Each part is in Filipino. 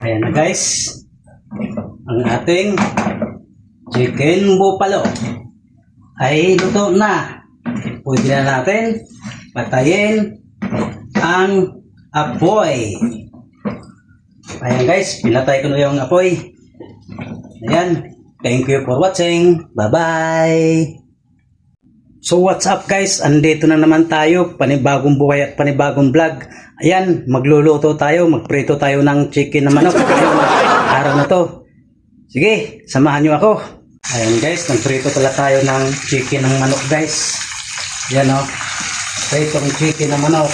Ayan na guys, ang ating chicken buffalo ay luto na. Pwede na natin patayin ang apoy. Ayan guys, pinatay ko na yung apoy. Ayan, thank you for watching. Bye-bye! So what's up guys, andito na naman tayo, panibagong buhay at panibagong vlog. Ayan, magluluto tayo, magprito tayo ng chicken na manok. Ayan, araw na to. Sige, samahan nyo ako. Ayan guys, nagprito pala tayo ng chicken ng manok guys. Ayan o, pritong chicken ng manok.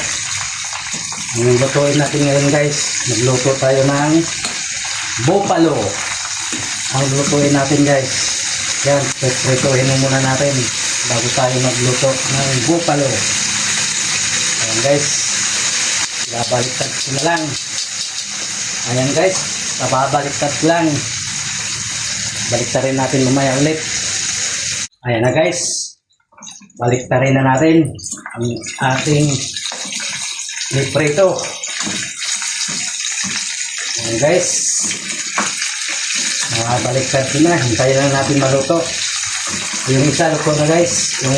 Ang lutuin natin ngayon guys, magluto tayo ng buffalo. Ang lutuin natin guys, ayan, prituhin muna natin bago tayo magluto ng buffalo. Ayan guys, babaliktad ko na lang. Ayan guys, babaliktad lang. Baliktarin natin lumaya ulit. Ayan na guys, baliktarin na natin ang ating liprito. Ayan guys, baliktad ko na. Hintayin lang natin maluto. Yung isa luto na guys, yung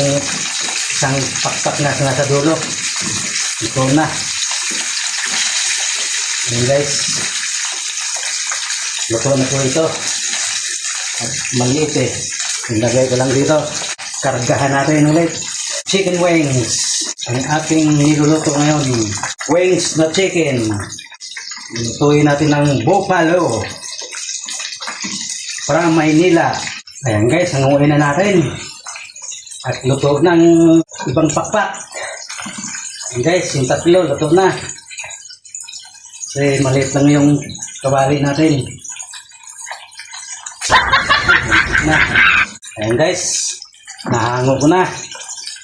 isang pakpak na nasa dulo ito na. Ayan guys, luto na po ito at maliit eh. Ilagay ko lang dito, kargahan natin ulit. Chicken wings ang ating niluluto ngayon. Wings na chicken. Lutuin natin ng buffalo from Maynila. Ayan guys, hanguin na natin at luto ng ibang pakpak. Ayan guys, yung tatlo luto na kasi maliit lang yung kawali natin. Ayan guys, nahango ko na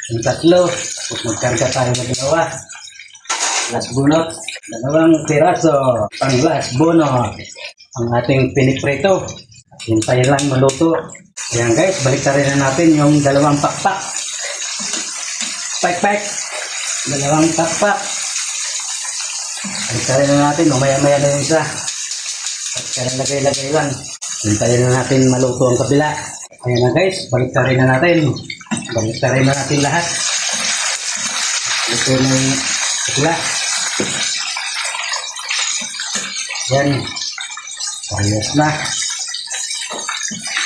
yung tatlo. Tapos magkarga tayo ng dalawa. Last bunot, dalawang piraso pang last bunot ang ating piniprito. Hintayin lang maluto. Ayan guys, baliktarin na natin yung dalawang pakpak. Pak-pak, dalawang pakpak. Baliktarin na natin, umaya-maya na yung isa. At kaya lagay-lagay lang. Hintayin na natin maluto ang kabila. Ayan na guys, baliktarin na natin. Baliktarin na natin lahat. Luto na yung kabila. Yan. Ayos na.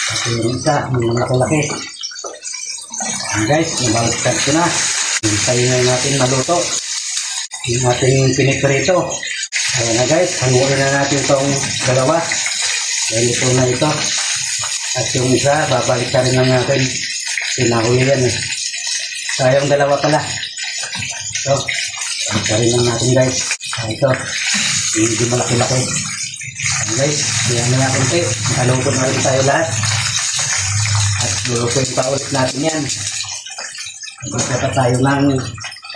At yung isa, yung malaki-laki. Ayan guys, nabaliktad ko na. Hintayin na natin maluto yung ating piniprito. Ayan na guys, hanguin na natin itong dalawa. Ayan, ito na ito. At yung isa, babalik ka rin lang natin. Pinahuli yan eh. Sayang dalawa pala. Ito, babalik ka rin lang natin guys. Ito, hindi malaki-laki. Ayan guys, ayan na natin ito. Nakaluto na rin tayo lahat. At lulutuin pa ulit natin yan. Magkata tayo ng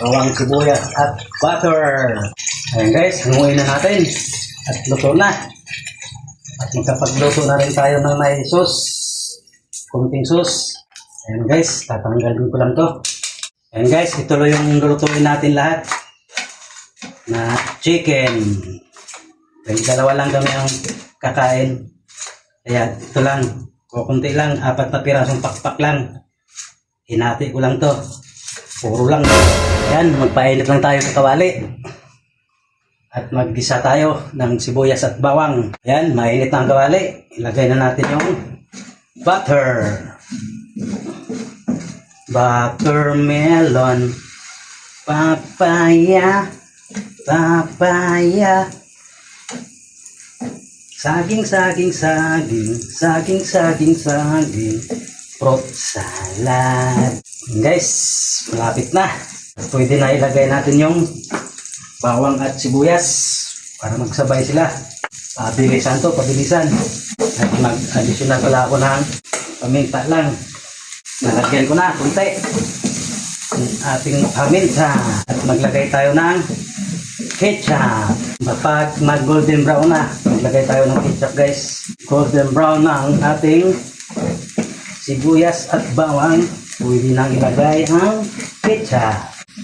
bawang sibuyas at butter. Ayan guys, hanguin na natin. At luto na. At magkapagluto na rin tayo ng may sauce. Kunting sauce. Ayan guys, tatanggalin ko lang to. Ayan guys, ituloy yung lulutuin natin lahat na chicken. Dahil dalawa lang kami ang kakain. Ayan, ito lang. Kukunti lang, 4 na pirasong pakpak lang. Hinati ko lang to. Puro lang. Ayan, magpainit lang tayo ng kawali. At maggisa tayo ng sibuyas at bawang. Ayan, mainit na ang kawali. Ilagay na natin yung butter. Buttermelon. Papaya. Papaya. Saging, saging, saging. Saging, saging, saging. Fruit salad. Guys, malapit na. Pwede na ilagay natin yung bawang at sibuyas para magsabay sila. Pabilisan to, pabilisan. At mag-additional pala ako ng paminta lang. Nalagyan ko na, kunti. Ang ating paminta. At maglagay tayo ng ketchup. Kapag mag-golden brown na, maglagay tayo ng ketchup guys. Golden brown na ang ating sibuyas at bawang. Pwede nang ilagay ang ketchup.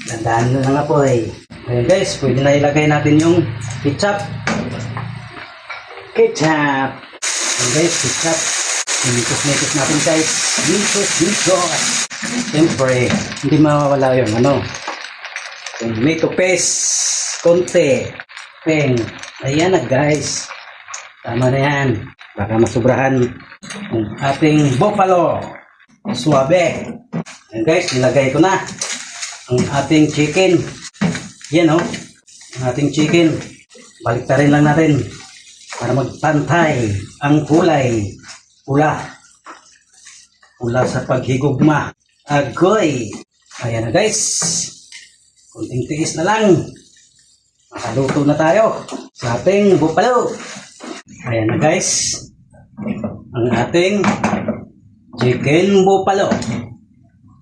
Tandaan nyo na nga po eh. Ayan guys, pwede na ilagay natin yung ketchup. Ketchup. Ayan guys, ketchup. Minikos natin guys. Minikos. Siyempre, hindi mawawala yung tomato paste. Konti. Peng. Ayan na guys. Tama na yan. Baka masubrahan ang ating buffalo. Suabe. Ayan guys, nilagay ko na ang ating chicken. Yan Ang ating chicken. Baliktarin lang natin para magpantay ang kulay. Pula sa paghigugma. Agoy. Ayan na guys. Kunting tiis na lang. Makaluto na tayo sa ating buffalo. Ayan na guys. Ang ating chicken buffalo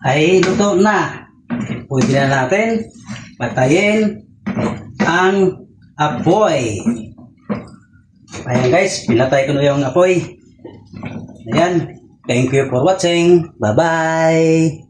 ay luto na. Pwede na natin patayin ang apoy. Ayan guys, pinatay ko na yung apoy. Ayan. Thank you for watching. Bye-bye.